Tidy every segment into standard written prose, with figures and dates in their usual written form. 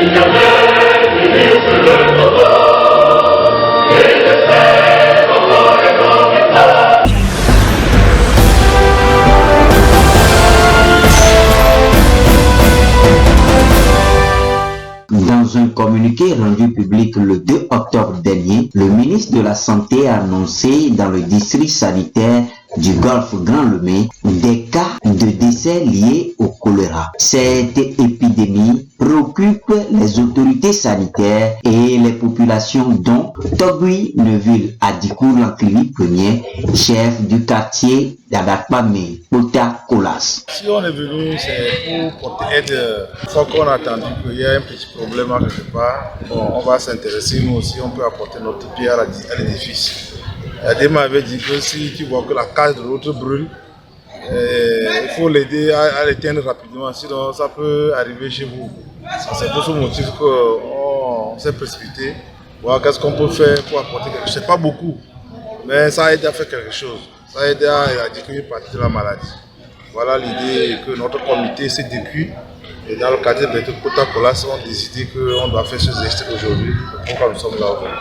Dans un communiqué rendu public le 2 octobre dernier, le ministre de la Santé a annoncé dans le district sanitaire du Golfe Grand Lemay des cas de décès liés au choléra. Cette épidémie préoccupe les autorités sanitaires et les populations dont Togui Neuville Adikou Lankili Premier, chef du quartier d'Adakpame, Pota Kolas. Si on est venu, c'est pour porter aide. Une fois qu'on a entendu qu'il y a un petit problème à quelque part, bon, on va s'intéresser, nous aussi, on peut apporter notre pierre à l'édifice. Adé m'avait dit que si tu vois que la case de l'autre brûle, il faut l'aider à l'éteindre rapidement, sinon ça peut arriver chez vous. C'est pour ce motif qu'on s'est précipité. Voir qu'est-ce qu'on peut faire pour apporter quelque chose. C'est pas beaucoup, mais ça aide à faire quelque chose. Ça aide à éradiquer une partie de la maladie. Voilà l'idée que notre comité s'est décuit. Et dans le quartier de Kota Kolas, on a décidé qu'on doit faire ce geste aujourd'hui. Pourquoi nous sommes là aujourd'hui?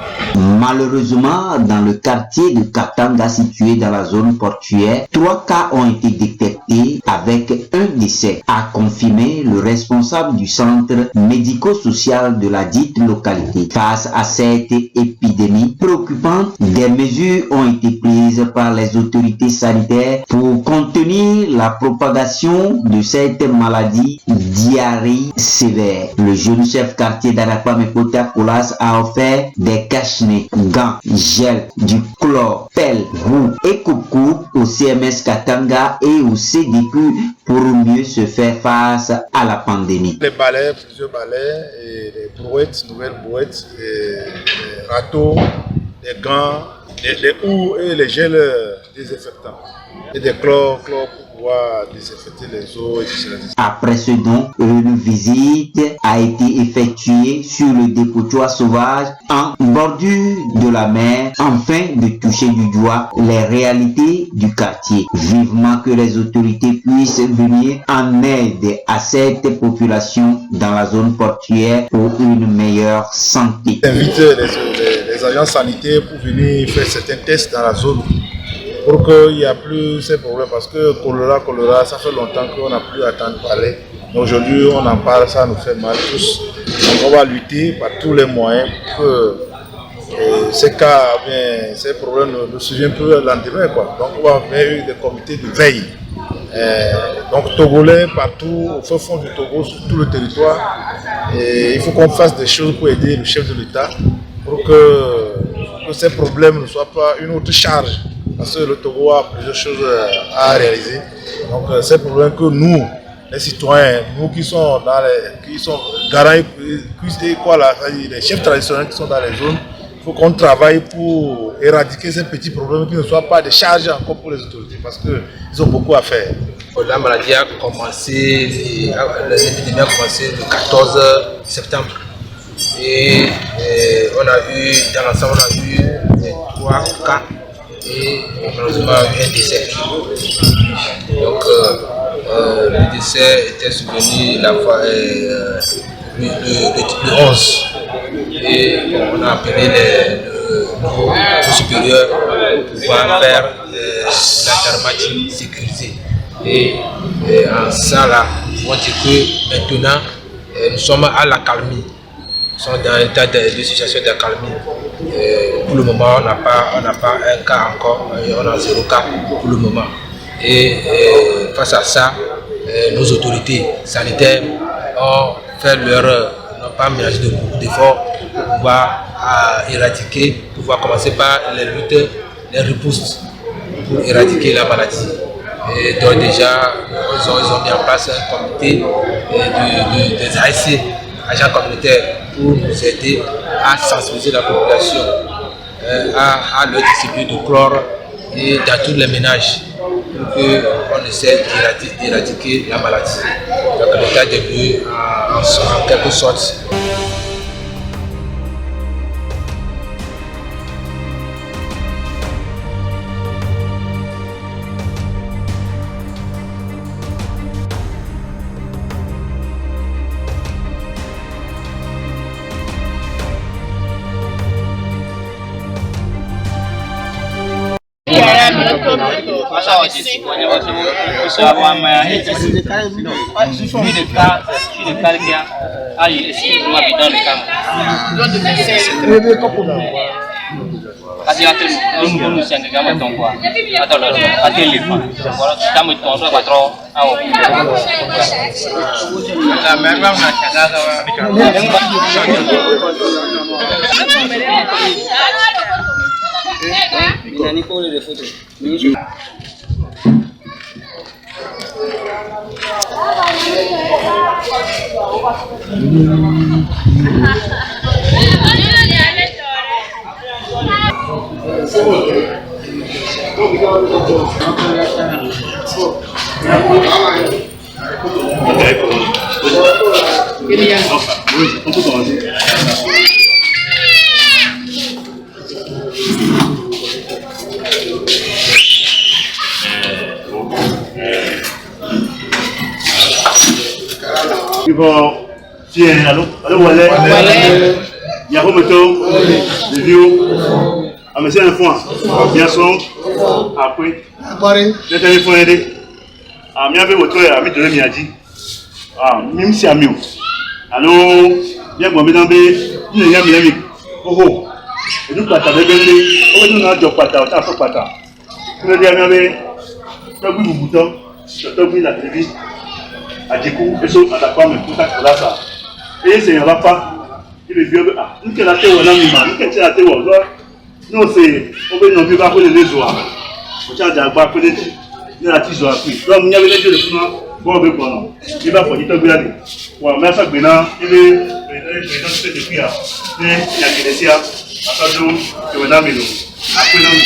Malheureusement, dans le quartier de Katanga situé dans la zone portuaire, 3 cas ont été détectés avec un décès, a confirmé le responsable du centre médico-social de la dite localité. Face à cette épidémie préoccupante, des mesures ont été prises par les autorités sanitaires pour contenir la propagation de cette maladie diarrhée sévère. Le jeune chef quartier d'Adakpame Pota Kolas a offert des cache-nez, gants, gel, du chlore, pelle, roue et coupe-coupe au CMS Katanga et au CDQ pour mieux se faire face à la pandémie. Les balais, plusieurs balais, et les brouettes, nouvelles brouettes, les râteaux, les gants, les houes et les gels désinfectants. Et des chlores pour pouvoir désinfecter les eaux et tout ça. Après ce don, une visite a été effectuée sur le dépotoir sauvage en bordure de la mer afin de toucher du doigt les réalités du quartier. Vivement que les autorités puissent venir en aide à cette population dans la zone portuaire pour une meilleure santé. J'invite les agents sanitaires pour venir faire certains tests dans la zone, pour qu'il n'y ait plus ces problèmes, parce que choléra, ça fait longtemps qu'on n'a plus entendu parler. Aujourd'hui, on en parle, ça nous fait mal tous. Donc on va lutter par tous les moyens pour que ces cas, ces problèmes ne se souviennent plus le lendemain, quoi. Donc on va faire des comités de veille. Donc Togolais partout, au fin fond du Togo, sur tout le territoire. Et il faut qu'on fasse des choses pour aider le chef de l'État, pour que ces problèmes ne soient pas une autre charge. Parce que le Togo a plusieurs choses à réaliser. Donc c'est le problème que nous, les citoyens, nous qui sont garants, les chefs traditionnels qui sont dans les zones, il faut qu'on travaille pour éradiquer ces petits problèmes qui ne soient pas des charges encore pour les autorités, parce qu'ils ont beaucoup à faire. La maladie a commencé, l'épidémie a commencé le 14 septembre. Et on a eu, dans l'ensemble, on a eu 3 cas. Et malheureusement un décès. Donc le décès était survenu le 11. Et on a appelé nos supérieurs pour pouvoir faire l'alternative sécurisée. Et en ça là, on dit que maintenant nous sommes à l'accalmie. Nous sommes dans un état de situation d'accalmie. Pour le moment, on n'a pas un cas encore, on a 0 cas pour le moment. Et face à ça, nos autorités sanitaires ont fait n'ont pas ménagé de beaucoup d'efforts pour pouvoir éradiquer, pour pouvoir commencer par les luttes, les repousses pour éradiquer la maladie. Et donc déjà, ils ont mis en place un comité des ASC, agents communautaires, pour nous aider à sensibiliser la population, à leur distribuer de chlore et dans tous les ménages pour qu'on essaie d'éradiquer la maladie. Donc l'état des lieux en quelque sorte. Il y a des vieux, à monsieur un foin, bien son, après, le téléphone aidé, à mieux avec votre ami de l'Emiadi, même si à mieux. Alors, bien bon, mesdames, il y a mis oh, et nous partons de Béné, on nous a dit pata, on a fait pata. Nous avons dit, tu vous bouton, tu as la télévision, à Djikou, et ça, à la femme, et tout ça, là, ça. Et c'est un papa. Il est vieux. Nous qui la terre, on a mis mal. Nous qui la terre, on doit. Nous, c'est. On veut nous vivre après les oies. On tient à pas après les. Nous, la tige à prix. Donc, il y avait les yeux de tout le monde. Bon, on veut pas, non. Il va falloir qu'il te regarde. Ouais, mais ça, maintenant, il est. Président de depuis. Il y a qui les siens. Après, nous, on a mis l'eau. Après, nous.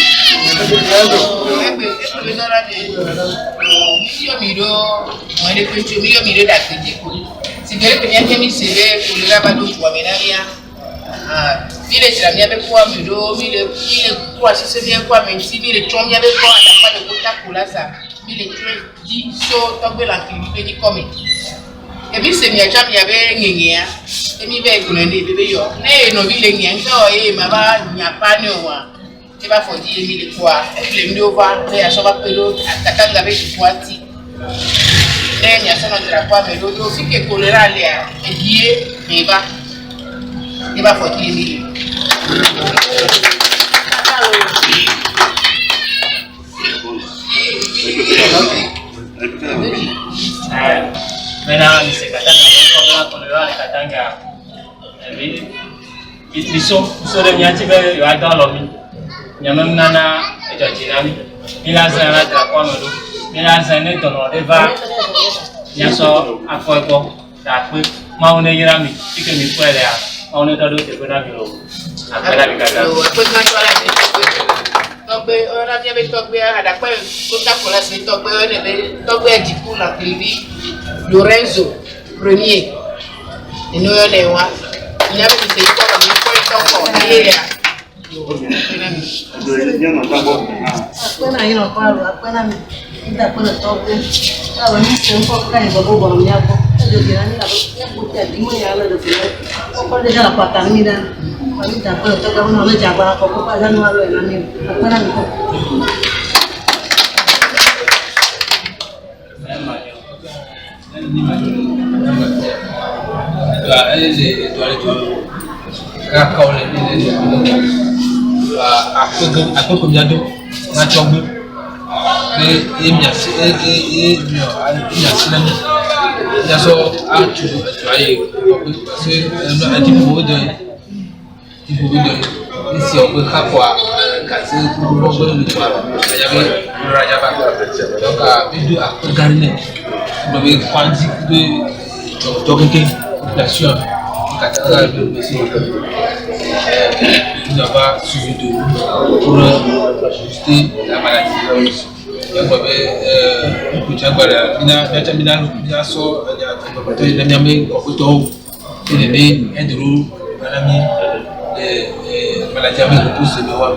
Si vous voulez que vous savez pour le rabat de choix, il est la mienne avec quoi, il est quoi, si c'est bien quoi, même si il est tombé avec quoi, il n'y a pas de contact pour là, ça. Il est très dit, so, tomber l'activité du comité. Et puis, c'est bien, il y avait un gagné, et il y avait un bébé, mais non, il est gagné, et il n'y a pas de noir. Il va falloir dire, il est quoi, et il est voir, et à chaque fois, attaquant avec du poiti. Il y a son drapeau, mais l'autre aussi que choléra est lié, il va faut qu'il maintenant, c'est Katanga, choléra est Katanga. Ils sont de Miatique, il y a dans l'homme. Il y a même Nana et Jachinami. Il a un drapeau, il a un étonnement de va. Il y a ça à quoi bon, après, ma on est yérami, et que mes frères là, on est dans d'autres économies. Après la victoire. Donc, on a bien fait tomber à la fois, tout à pour la suite, tomber à Djikou, la Clivi, Lorenzo, premier. Et nous, on est là. Il y avait des écoles, on est pas encore, il est là. Kita pernah tahu kalau ni semua kan bawa bawa ni apa, jadi ni apa, kita di mana ada tu, apa dia dah patang ni dah, kami tak pernah tahu kalau mana jaga apa apa jangan malu ni, apa nak itu. Aku kemudian ngacau et merci et merci l'ami il y a ça à tu parce que un type de ici on peut quoi casser pour le toit il y avait le rajaba donc à vidéo à regarder on avait quantique de jogging population Katanga de monsieur il n'a pas suivi de nous pour ajuster la maladie. Il y avait kucha gwara mina so ya to ile nyame kokuto ile enduru anami maladie ame repousse le wa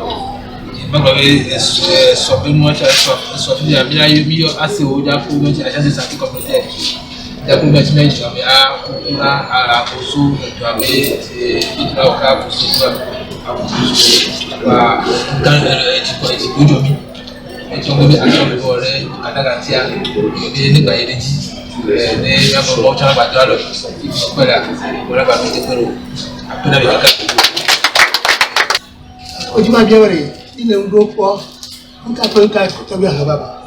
magwe so moi so ya mina yo assez o ja pour nous agence santé communautaire ya pour nous mais jamais à koso to ame itra ka koso dans et tu me mets à son bord, Katagatia, et n'est pas édité. Ne ya ko cha ba dalo ko la wala ba mi te ko apuna be ka o juma biawari ina ndo ko nka ko ka to be ha baba